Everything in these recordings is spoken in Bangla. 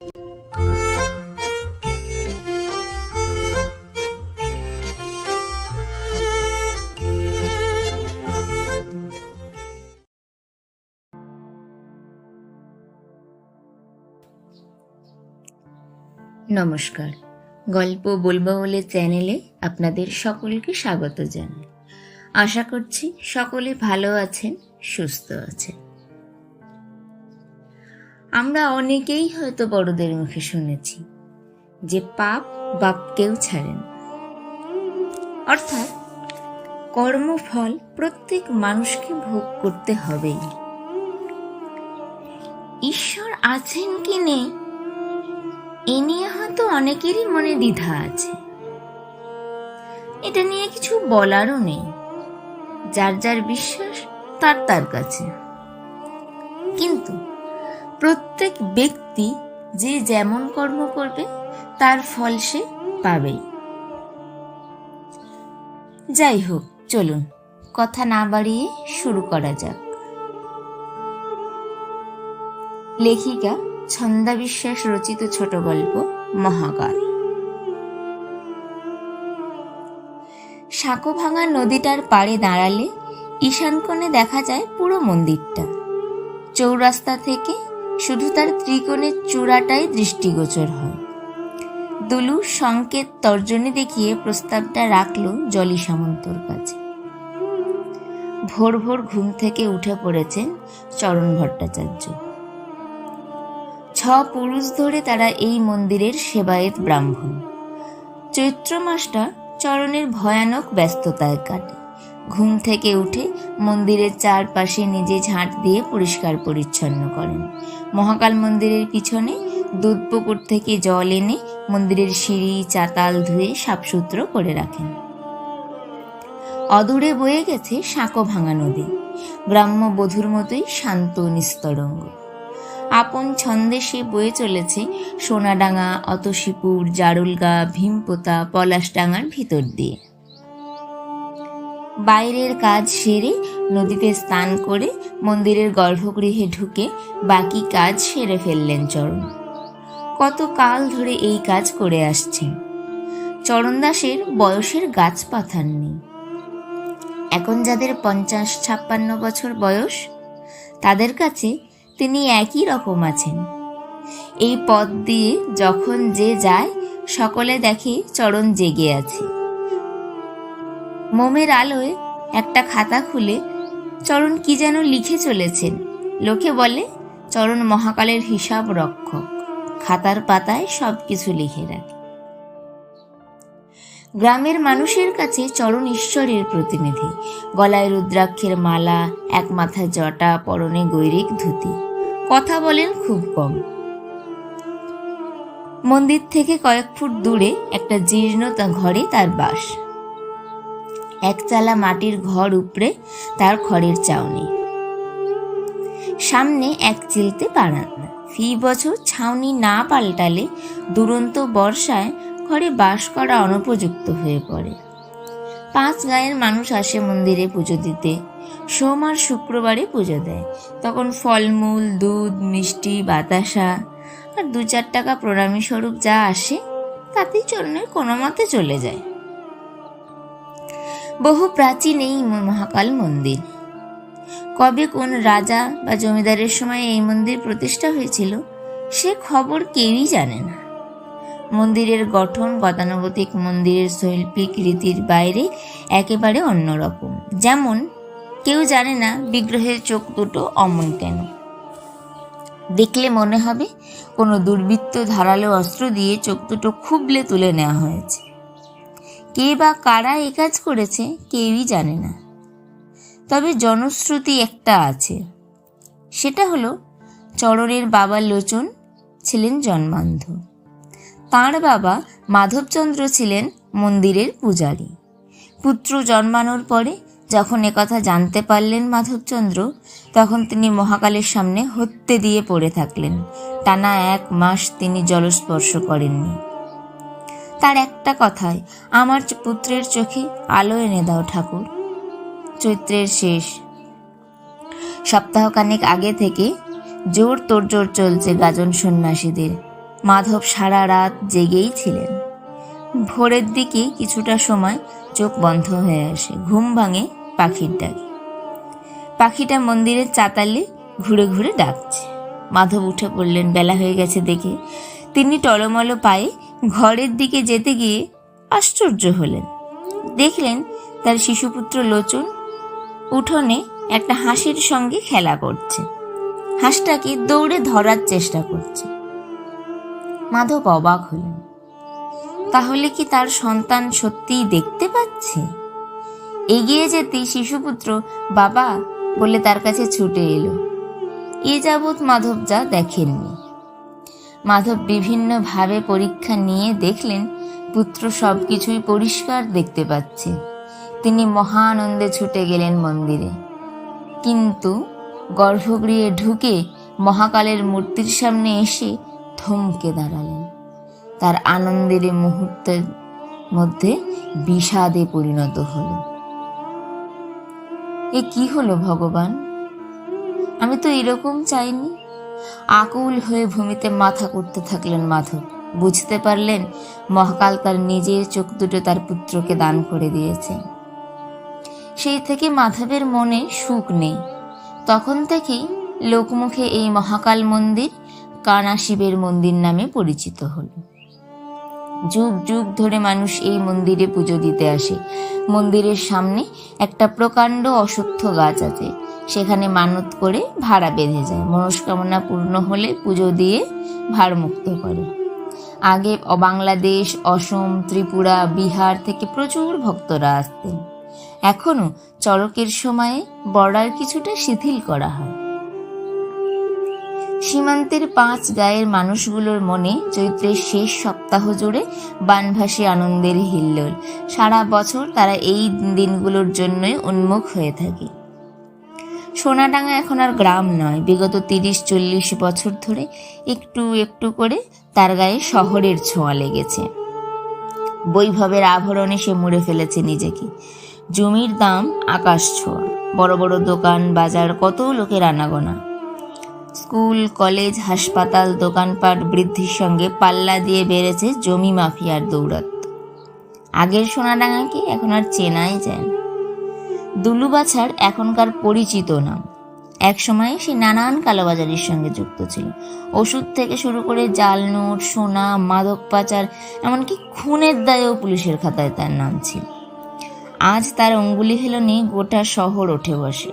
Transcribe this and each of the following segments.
নমস্কার, গল্প বলবো বলে চ্যানেলে আপনাদের সকলকে স্বাগত জানাই। আশা করছি সকলে ভালো আছেন, সুস্থ আছেন। আমরা অনেকেই হয়তো বড়দের মুখে শুনেছি যে পাপ বাপকেও ছাড়েন, অর্থাৎ কর্মফল প্রত্যেক মানুষকে ভোগ করতে হবেই। ঈশ্বর আছেন কি নেই এ নিয়ে হয়তো অনেকেরই মনে দ্বিধা আছে। এটা নিয়ে কিছু বলারও নেই, যার যার বিশ্বাস তার তার কাছে। কিন্তু প্রত্যেক ব্যক্তি যে যেমন কর্ম করবে তার ফল সে পাবেই। যাই হোক, চলুন কথা না বাড়িয়ে শুরু করা যাক। লেখিকা ছন্দা বিশ্বাস রচিত ছোট গল্প মহাকাল। সাঁকোভাঙা নদীটার পাড়ে দাঁড়ালে ঈশান কোণে দেখা যায় পুরো মন্দিরটা। চৌরাস্তা থেকে শুধু তার ত্রিকোণের চূড়াটাই দৃষ্টিগোচর হয়। দুলু সংকেত তর্জনী দেখিয়ে প্রস্তাবটা রাখল জলি সামন্তর কাছে। ভোর ভোর ঘুম থেকে উঠে পড়েছেন চরণ ভট্টাচার্য। 6 পুরুষ ধরে তারা এই মন্দিরের সেবায়েত ব্রাহ্মণ। চৈত্র মাসটা চরণের ভয়ানক ব্যস্ততায় কাটে। ঘুম থেকে উঠে মন্দিরের চারপাশে নিজে ঝাঁট দিয়ে পরিষ্কার পরিচ্ছন্ন করেন। মহাকাল মন্দিরের পিছনে দুধপুকুর থেকে জল এনে মন্দিরের সিঁড়ি চাতাল ধুয়ে সাফসুত্র করে রাখেন। অদূরে বয়ে গেছে সাঁকোভাঙা নদী, গ্রাম্য বধূর মতোই শান্ত নিস্তরঙ্গ। আপন ছন্দে সে বয়ে চলেছে সোনাডাঙ্গা, অতসীপুর, জারুলগা, ভীমপোতা, পলাশডাঙ্গার ভিতর দিয়ে। বাইরের কাজ সেরে নদীতে স্নান করে মন্দিরের গর্ভগৃহে ঢুকে বাকি কাজ সেরে ফেললেন চরণ। কত কাল ধরে এই কাজ করে আসছেন। চরণদাসের বয়সের গাছ পাথার নেই। এখন যাদের 50-56 বছর বয়স, তাদের কাছে তিনি একই রকম আছেন। এই পথ দিয়ে যখন যে যায় সকলে দেখে চরণ জেগে আছে। মোমের আলোয় একটা খাতা খুলে চরণ কি যেন লিখে চলেছেন। লোকে বলে চরণ মহাকালের হিসাব রক্ষক, খাতার পাতায় সবকিছু লিখে রাখে। গ্রামের মানুষের কাছে চরণ ঈশ্বরের প্রতিনিধি। গলায় রুদ্রাক্ষের মালা, এক মাথায় জটা, পরনে গৈরিক ধুতি। কথা বলেন খুব কম। মন্দির থেকে কয়েক ফুট দূরে একটা জীর্ণ ঘরে তার বাস। একচালা মাটির ঘর উপরে তার খড়ের চাউনি, সামনে এক চিলতে বারান্দা। ফি বছর ছাউনি না পাল্টালে দুরন্ত বর্ষায় ঘরে বাস করা অনুপযুক্ত হয়ে পড়ে। 5 গাঁয়ের মানুষ আসে মন্দিরে পুজো দিতে। সোম আর শুক্রবারে পুজো দেয়। তখন ফলমূল, দুধ, মিষ্টি, বাতাসা আর 2-4 টাকা প্রণামী স্বরূপ যা আসে তাতেই চরণের কোনো মতে চলে যায়। বহু প্রাচীন এই মহাকাল মন্দির। কবে কোন রাজা বা জমিদারের সময় এই মন্দির প্রতিষ্ঠা হয়েছিল সে খবর কেউই জানে না। মন্দিরের গঠন গতানুগতিক মন্দিরের শৈল্পিক রীতির বাইরে একেবারে অন্যরকম। যেমন কেউ জানে না বিগ্রহের চোখ দুটো অমন কেন। দেখলে মনে হবে কোনো দুর্বৃত্ত ধারালো অস্ত্র দিয়ে চোখ দুটো খুবলে তুলে নেওয়া হয়েছে। কে বা কারা এ কাজ করেছে কেউই জানে না। তবে জনশ্রুতি একটা আছে, সেটা হলো চরণের বাবা লোচন ছিলেন জন্মান্ধ। তাঁর বাবা মাধবচন্দ্র ছিলেন মন্দিরের পূজারী। পুত্র জন্মানোর পরে যখন একথা জানতে পারলেন মাধবচন্দ্র, তখন তিনি মহাকালের সামনে হত্যে দিয়ে পড়ে থাকলেন। টানা 1 মাস তিনি জলস্পর্শ করেননি। তার একটা কথায়, আমার পুত্রের চোখে আলো এনে দাও ঠাকুর। চৈত্রের শেষ সপ্তাহখানেক আগে থেকে জোর তোড়জোড় চলছে গাজন সন্ন্যাসীদের। মাধব সারা রাত জেগেই ছিলেন। ভোরের দিকে কিছুটা সময় চোখ বন্ধ হয়ে আসে, ঘুম ভাঙে পাখির ডাকে। পাখিটা মন্দিরের চাতালে ঘুরে ঘুরে ডাকছে। মাধব উঠে পড়লেন, বেলা হয়ে গেছে দেখে। তিনি টলমল পায়ে ঘরের দিকে যেতে গিয়ে আশ্চর্য হলেন। দেখলেন তার শিশুপুত্র লোচন উঠোনে একটা হাঁসের সঙ্গে খেলা করছে, হাঁসটাকে দৌড়ে ধরার চেষ্টা করছে। মাধব অবাক হলেন, তাহলে কি তার সন্তান সত্যিই দেখতে পাচ্ছে? এগিয়ে যেতেই শিশুপুত্র বাবা বলে তার কাছে ছুটে এলো। এ যাবৎ মাধব যা দেখেননি। মাধব বিভিন্নভাবে পরীক্ষা নিয়ে দেখলেন পুত্র সবকিছুই পরিষ্কার দেখতে পাচ্ছে। তিনি মহানন্দে ছুটে গেলেন মন্দিরে, কিন্তু গর্ভগৃহে ঢুকে মহাকালের মূর্তির সামনে এসে থমকে দাঁড়ালেন। তার আনন্দের মুহূর্তের মধ্যে বিষাদে পরিণত হলো। এ কি হলো ভগবান? আমি তো এরকম চাইনি। আকুল হয়ে ভূমিতে মাথা করতে থাকলেন মাধব। বুঝতে পারলেন মহাকাল তার নিজের চোখ দুটো তার পুত্রকে দান করে দিয়েছে। সেই থেকে মাধবের মনে সুখ নেই। তখন থেকেই লোকমুখে এই মহাকাল মন্দির কানা শিবের মন্দির নামে পরিচিত হলো। যুগ যুগ ধরে মানুষ এই মন্দিরে পুজো দিতে আসে। মন্দিরের সামনে একটা প্রকাণ্ড অশ্বত্থ গাছ আছে। সেখানে মানত করে ভাড়া বেঁধে যায়। মনস্কামনা পূর্ণ হলে পুজো দিয়ে ভারমুক্ত করে। আগে বাংলাদেশ, অসম, ত্রিপুরা, বিহার থেকে প্রচুর ভক্তরা আসতেন। এখনো চড়কের সময়ে বর্ডার কিছুটা শিথিল করা হয়। সীমান্তের 5 গায়ের মানুষগুলোর মনে চৈত্রের শেষ সপ্তাহ জুড়ে বানভাসী আনন্দের হিল্লোল। সারা বছর তারা এই দিনগুলোর জন্যই উন্মুখ হয়ে থাকে। সোনাডাঙ্গা এখন আর গ্রাম নয়। বিগত 30-40 বছর ধরে একটু একটু করে তার গায়ে শহরের ছোঁয়া লেগেছে। বৈভবের আভরণে সে মুড়ে ফেলেছে নিজেকে। জমির দাম আকাশ ছোঁয়া, বড় বড় দোকান বাজার, কত লোকের আনাগোনা। স্কুল, কলেজ, হাসপাতাল, দোকানপাট বৃদ্ধির সঙ্গে পাল্লা দিয়ে বেড়েছে জমি মাফিয়ার দৌরাত্ম্য। আগের সোনাডাঙ্গাকে এখন আর চেনাই যায় না। দুলুবাছার এখনকার পরিচিত নাম। এক সময় সে নানান কালোবাজারির সঙ্গে যুক্ত ছিল। ওষুধ থেকে শুরু করে জাল নোট, সোনা, মাদক পাচার, এমনকি খুনের দায়েও পুলিশের খাতায় তার নাম ছিল। আজ তার অঙ্গুলি হেলনে গোটা শহর ওঠে বসে।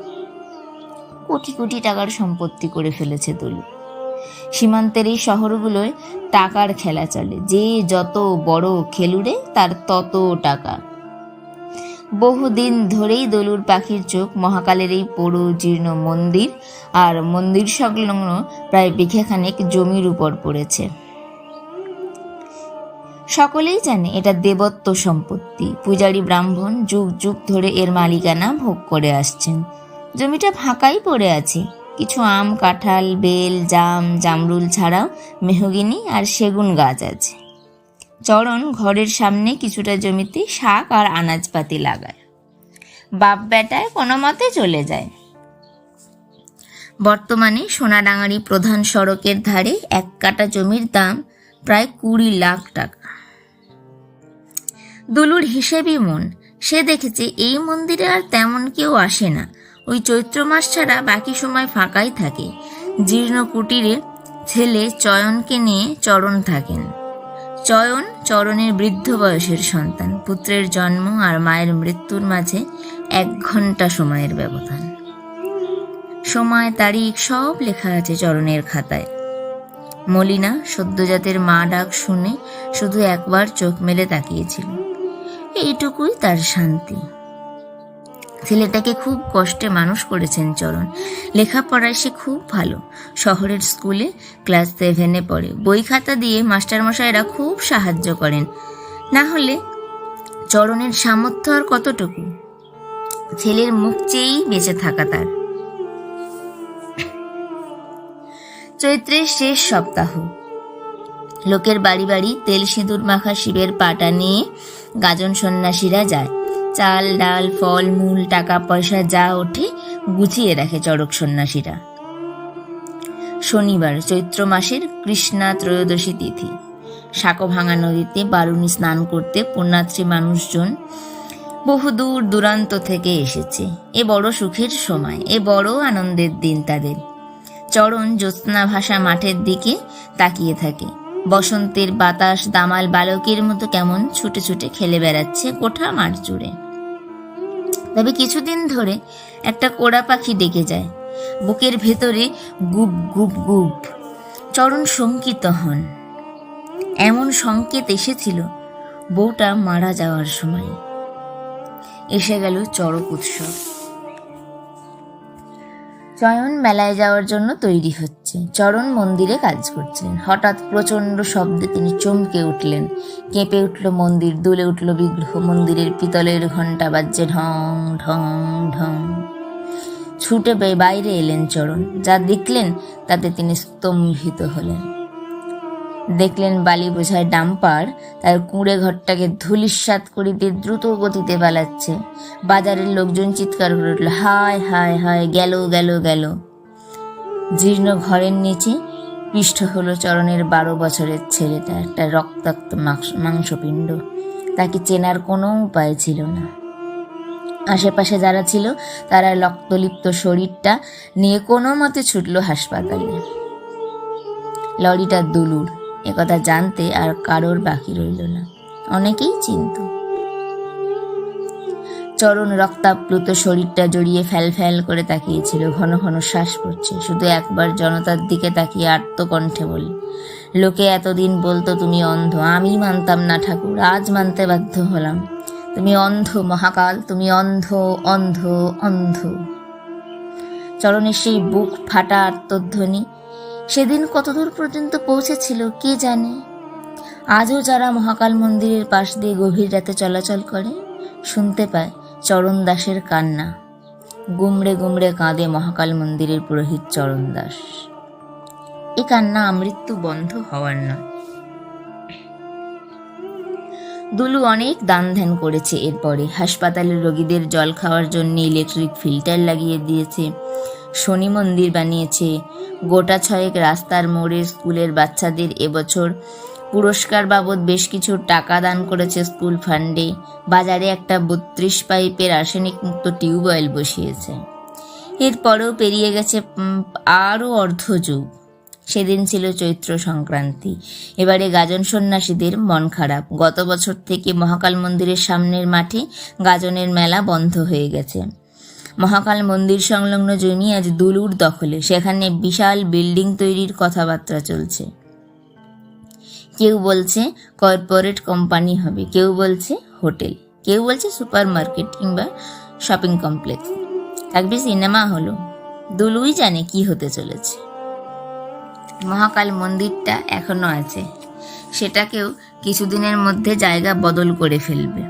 কোটি কোটি টাকার সম্পত্তি করে ফেলেছে দুলু। সীমান্তের এই শহরগুলোয় টাকার খেলা চলে। যে যত বড় খেলুড়ে তার তত টাকা। বহুদিন ধরেই দলুর পাখির চোখ মহাকালের এই পোড়ো জীর্ণ মন্দির আর মন্দির সংলগ্ন প্রায় বিঘেখানেক জমির উপর পড়েছে। সকলেই জানে এটা দেবত্ব সম্পত্তি। পূজারী ব্রাহ্মণ যুগ যুগ ধরে এর মালিকানা ভোগ করে আসছেন। জমিটা ফাঁকাই পড়ে আছে। কিছু আম, কাঁঠাল, বেল, জাম, জামরুল ছাড়াও মেহগিনি আর সেগুন গাছ আছে। চরণ ঘরের সামনে কিছুটা জমিতে শাক আর আনাজপাতি লাগায়। বাপ বেটায় কোনো মতে চলে যায়। বর্তমানে সোনাডাঙ্গারি প্রধান সড়কের ধারে 1 কাঠা জমির দাম প্রায় 20 লাখ টাকা। দুলুর হিসেবই মন। সে দেখেছে এই মন্দিরে আর তেমন কেউ আসে না। ওই চৈত্র মাস ছাড়া বাকি সময় ফাঁকাই থাকে। জীর্ণ কুটিরে ছেলে চয়নকে নিয়ে চরণ থাকেন। চরণের বৃদ্ধ বয়সের সন্তান। পুত্রের জন্ম আর মায়ের মৃত্যুর মাঝে 1 ঘন্টা সময়ের ব্যবধান। সময়, তারিখ সব লেখা আছে চরণের খাতায়। মলিনা সদ্যজাতের মা ডাক শুনে শুধু একবার চোখ মেলে তাকিয়েছিল। এইটুকুই তার শান্তি। ছেলেটাকে খুব কষ্টে মানুষ করেছেন চরণ। লেখাপড়ায় সে খুব ভালো। শহরের স্কুলে ক্লাস 7-এ পড়ে। বই খাতা দিয়ে মাস্টারমশাইরা খুব সাহায্য করেন। না হলে চরণের সামর্থ্য আর কতটুকু? ছেলের মুখ চেয়েই বেঁচে থাকা তার। চৈত্রের শেষ সপ্তাহ। লোকের বাড়ি বাড়ি তেল সিঁদুর মাখা শিবের পাটা নিয়ে গাজন সন্ন্যাসীরা যায়। চাল, ডাল, ফল মূল, টাকা পয়সা যা ওঠে গুছিয়ে রাখে চড়ক সন্ন্যাসীরা। শনিবার, চৈত্র মাসের কৃষ্ণা ত্রয়োদশী তিথি। শাকভাঙা নদীতে বারুণী স্নান করতে পুণ্যার্থী মানুষজন বহু দূর দূরান্ত থেকে এসেছে। এ বড় সুখের সময়, এ বড় আনন্দের দিন তাদের। চরণ জ্যোৎস্না ভাসা মাঠের দিকে তাকিয়ে থাকে। বসন্তের বাতাস দামাল বালকের মতো কেমন ছুটে ছুটে খেলে বেড়াচ্ছে গোটা মাঠ জুড়ে। তবে কিছুদিন ধরে একটা কোড়া পাখি ডেকে যায়, বুকের ভেতরে গুপ গুপ গুপ। চরণ শঙ্কিত হন। এমন সংকেত এসেছিল বউটা মারা যাওয়ার সময়। এসে গেল চড়ক উৎসব। চয়ন মেলায় যাওয়ার জন্য তৈরি হচ্ছে। চরণ মন্দিরে কাজ করছিলেন। হঠাৎ প্রচণ্ড শব্দে তিনি চমকে উঠলেন। কেঁপে উঠল মন্দির, দুলে উঠল বিগ্রহ। মন্দিরের পিতলের ঘণ্টা বাজছে ঢং ঢং ঢং। ছুটে বাইরে এলেন চরণ। যা দেখলেন তাতে তিনি স্তম্ভিত হলেন। দেখলেন বালি বোঝায় ডাম্পার তার কুঁড়ে ঘরটাকে ধূলিসাৎ করিতে দ্রুত গতিতে পালাচ্ছে। বাজারের লোকজন চিৎকার করে উঠল, হায় হায় হায়, গেল গেল গেল। জীর্ণ ঘরের নিচে পিষ্ট হলো চরণের 12 বছরের ছেলেটা, একটা রক্তাক্ত মাংসপিণ্ড। তাকে চেনার কোনো উপায় ছিল না। আশেপাশে যারা ছিল তারা রক্তলিপ্ত শরীরটা নিয়ে কোনো মতে ছুটল হাসপাতালে। লরিটা দুলুর, একথা জানতে আর কারোর বাকি রইল না। অনেকেই চিনত। চরণ রক্তাপ্লুত শরীরটা জড়িয়ে ফ্যাল ফ্যাল করে তাকিয়েছিল। ঘন ঘন শ্বাস পড়ছে। শুধু একবার জনতার দিকে তাকিয়ে আর্তকণ্ঠে বলল, লোকে এতদিন বলতো তুমি অন্ধ, আমি মানতাম না ঠাকুর, আজ মানতে বাধ্য হলাম। তুমি অন্ধ মহাকাল, তুমি অন্ধ অন্ধ অন্ধ। চরণের সেই বুক ফাটা আর্তধ্বনি সেদিন কতদূর পর্যন্ত পৌঁছেছিল কে জানে। আজও যারা মহাকাল মন্দিরের পাশ দিয়ে গভীর রাতে চলাচল করে শুনতে পায় চরণ দাসের কান্না। গুমড়ে গুমড়ে কাঁদে মহাকাল মন্দিরের পুরোহিত চরণ দাস। এ কান্না আমৃত্যু বন্ধ হওয়ার নয়। দুলু অনেক দান ধ্যান করেছে। এরপরে হাসপাতালের রোগীদের জল খাওয়ার জন্য ইলেকট্রিক ফিল্টার লাগিয়ে দিয়েছে, শনি মন্দির বানিয়েছে, গোটা 6 রাস্তার মোড়ে স্কুলের বাচ্চাদের এবছর পুরস্কার বাবদ বেশ কিছু টাকা দান করেছে স্কুল ফান্ডে। বাজারে একটা 32 পাইপের আর্সেনিক মুক্ত টিউবওয়েল বসিয়েছে। এরপরেও পেরিয়ে গেছে আরও অর্ধযুগ। সেদিন ছিল চৈত্র সংক্রান্তি। এবারে গাজন সন্ন্যাসীদের মন খারাপ। গত বছর থেকে মহাকাল মন্দিরের সামনের মাঠে গাজনের মেলা বন্ধ হয়ে গেছে। মহাকাল মন্দির সংলগ্ন জমি আজ দুলুর দখলে। সেখানে বিশাল বিল্ডিং তৈরির কথাবার্তা চলছে। কেউ বলছে কর্পোরেট কোম্পানি হবে, কেউ বলছে হোটেল, কেউ বলছে সুপার মার্কেট কিংবা শপিং কমপ্লেক্স, থাকবে সিনেমা হলো। দুলুই জানে কি হতে চলেছে। মহাকাল মন্দিরটা এখনো আছে, সেটাকেও কিছুদিনের মধ্যে জায়গা বদল করে ফেলবে।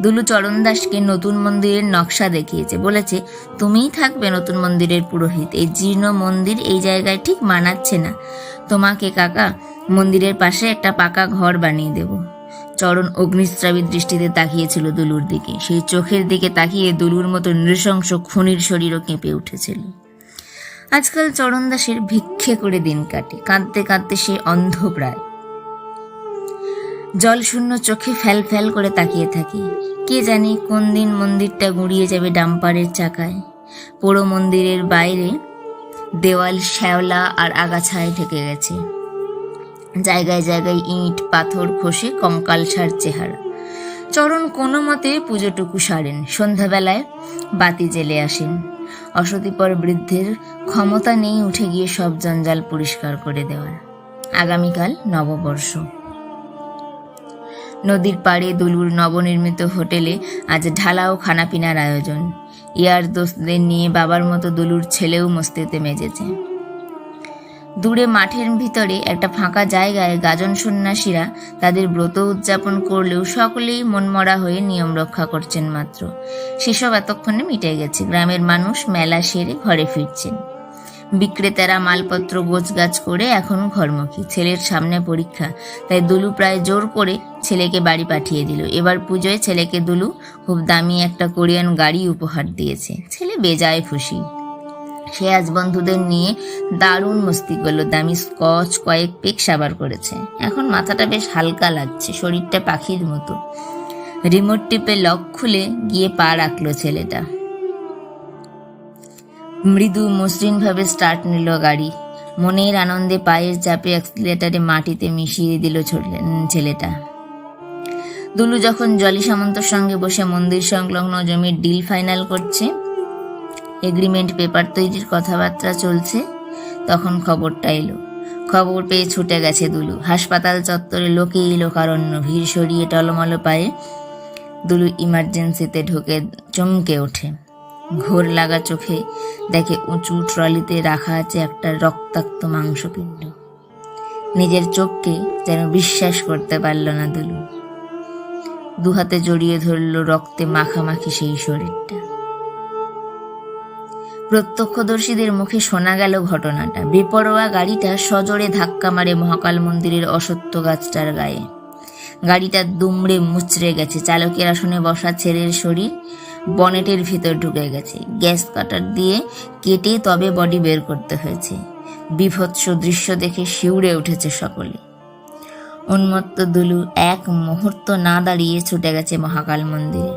দুলু চরণ দাসকে নতুন মন্দিরের নকশা দেখিয়েছে, বলেছে তুমিই থাকবে নতুন মন্দিরের পুরোহিত। এই জীর্ণ মন্দির এই জায়গায় ঠিক মানাচ্ছে না, তোমাকে কাকা মন্দিরের পাশে একটা পাকা ঘর বানিয়ে দেব। চরণ অগ্নিস্রাবী দৃষ্টিতে তাকিয়েছিল দুলুর দিকে। সেই চোখের দিকে তাকিয়ে দুলুর মতো নৃশংস খুনির শরীরও কেঁপে উঠেছিল। আজকাল চরণ দাসের ভিক্ষে করে দিন কাটে। কাঁদতে কাঁদতে সে অন্ধ প্রায়। জলশূন্য চোখে ফ্যাল ফ্যাল করে তাকিয়ে থাকি। কে জানি কোন দিন মন্দিরটা গুঁড়িয়ে যাবে ডাম্পারের চাকায়। পুরো মন্দিরের বাইরে দেওয়াল শ্যাওলা আর আগাছায় ঢেকে গেছে। জায়গায় জায়গায় ইট পাথর খসে কঙ্কালসার চেহারা। চরণ কোনো মতে পুজোটুকু সারেন। সন্ধ্যাবেলায় বাতি জেলে আসেন। অসতিপর বৃদ্ধের ক্ষমতা নেই উঠে গিয়ে সব জঞ্জাল পরিষ্কার করে দেওয়ার। আগামীকাল নববর্ষ। নদীর পাড়ে দুলুর নবনির্মিত হোটেলে আজ ঢালাও খানাপিনার আয়োজন। ইয়ার দোস্তদের নিয়ে বাবার মতো দুলুর ছেলেও মস্তিতে মেজেছে। দূরে মাঠের ভিতরে একটা ফাঁকা জায়গায় গাজন সন্ন্যাসীরা তাদের ব্রত উদযাপন করলেও সকলেই মনমরা হয়ে নিয়ম রক্ষা করছেন মাত্র। সেসব এতক্ষণে মিটে গেছে। গ্রামের মানুষ মেলা সেরে ঘরে ফিরছেন। বিক্রেতারা মালপত্র গোছগাছ করে এখন ঘরমুখী। ছেলের সামনে পরীক্ষা, তাই দুলু প্রায় জোর করে ছেলেকে বাড়ি পাঠিয়ে দিল। এবার পুজোয় ছেলেকে দুলু খুব দামি একটা কোরিয়ান গাড়ি উপহার দিয়েছে। ছেলে বেজায় খুশি। সে আজ বন্ধুদের নিয়ে দারুণ মস্তি করলো, দামি স্কচ কয়েক পেক সাবার করেছে। এখন মাথাটা বেশ হালকা লাগছে, শরীরটা পাখির মতো। রিমোট টিপে লক খুলে গিয়ে পা রাখলো ছেলেটা। মৃদু মসৃণভাবে স্টার্ট নিল গাড়ি। মনের আনন্দে পায়ের চাপে অ্যাক্সিলারেটরে মাটিতে মিশিয়ে দিল ছেলেটা। দুলু যখন জলি সামন্তর সঙ্গে বসে মন্দির সংলগ্ন জমির ডিল ফাইনাল করছে, এগ্রিমেন্ট পেপার তৈরির কথাবার্তা চলছে, তখন খবরটা এলো। খবর পেয়ে ছুটে গেছে দুলু। হাসপাতাল চত্বরে লোকেই লোকারণ্য, ভিড় সরিয়ে টলমলো পায়ে দুলু ইমার্জেন্সিতে ঢুকে চমকে ওঠে। ঘোর লাগা চোখে দেখে উঁচু ট্রলিতে রাখা আছে একটা রক্তাক্ত মাংসপিণ্ড। নিজের চোখকে যেন বিশ্বাস করতে পারল না দুলু। দুহাতে জড়িয়ে ধরল রক্তে মাখামাখি সেই শরীরটা। প্রত্যক্ষদর্শীদের মুখে শোনা গেল ঘটনাটা। বেপরোয়া গাড়িটা সজোরে ধাক্কা মারে মহাকাল মন্দিরের অসত্য গাছটার গায়ে। গাড়িটা দুমড়ে মুচড়ে গেছে। চালকের আসনে বসা ছেলের শরীর বনেটের ভিতর ঢুকে গেছে। গ্যাস কাটার দিয়ে কেটে তবে বডি বের করতে হয়েছে। বীভৎস দৃশ্য দেখে শিউরে উঠেছে সকলে। উন্মত্ত দুলু এক মুহূর্ত না দাঁড়িয়ে ছুটে গেছে মহাকাল মন্দিরে।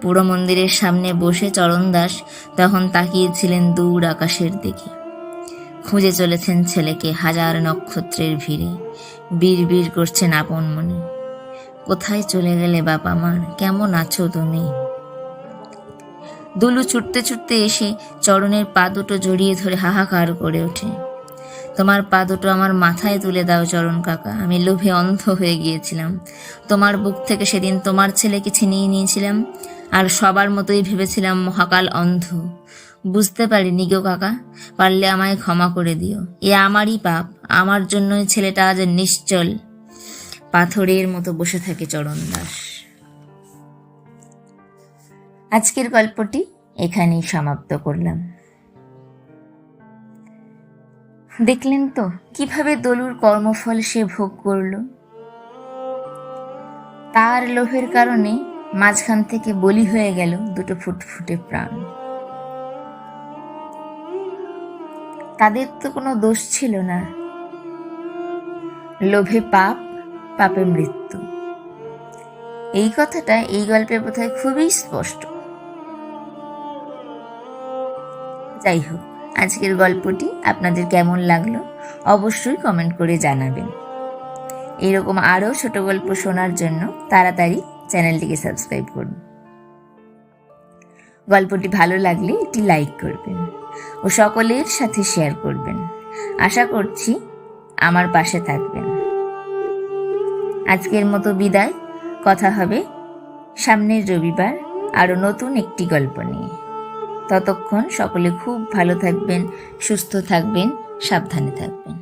পুরো মন্দিরের সামনে বসে চরণ দাস তখন তাকিয়েছিলেন দূর আকাশের দিকে। খুঁজে চলেছেন ছেলেকে হাজার নক্ষত্রের ভিড়ে। বিড় করছেন আপন মনে, কোথায় চলে গেলে বাপ আমার, কেমন আছো তুমি? দুলু ছুটতে ছুটতে এসে চরণের পা দুটো জড়িয়ে ধরে হাহাকার করে ওঠে। তোমার পা দুটো আমার মাথায় তুলে দাও চরণ কাকা, আমি লোভে অন্ধ হয়ে গিয়েছিলাম। তোমার বুক থেকে সেদিন তোমার ছেলেকে ছিনিয়ে নিয়েছিলাম, আর সবার মতোই ভেবেছিলাম মহাকাল অন্ধ। বুঝতে পারিনি গো কাকা, পারলে আমায় ক্ষমা করে দিও। এ আমারই পাপ, আমার জন্যই ছেলেটা আজ নিশ্চল পাথরের মতো বসে থাকে চরণ দাস। আজকের গল্পটি এখানেই সমাপ্ত করলাম। দেখলেন তো কিভাবে দলুর কর্মফল সে ভোগ করল। তার লোভের কারণে মাঝখান থেকে বলি হয়ে গেল দুটো ফুটফুটে প্রাণ। তাদের তো কোনো দোষ ছিল না। লোভে পাপ, পাপে মৃত্যু, এই কথাটা এই গল্পে বোধহয় খুবই স্পষ্ট। যাই হোক, আজকের গল্পটি আপনাদের কেমন লাগলো অবশ্যই কমেন্ট করে জানাবেন। এরকম আরও ছোট গল্প শোনার জন্য তাড়াতাড়ি চ্যানেলটিকে সাবস্ক্রাইব করুন। গল্পটি ভালো লাগলে একটি লাইক করবেন ও সকলের সাথে শেয়ার করবেন। আশা করছি আমার পাশে থাকবেন। আজকের মতো বিদায়। কথা হবে সামনের রবিবার আরও নতুন একটি গল্প নিয়ে। ততক্ষণ সকলে খুব ভালো থাকবেন, সুস্থ থাকবেন, সাবধানে থাকবেন।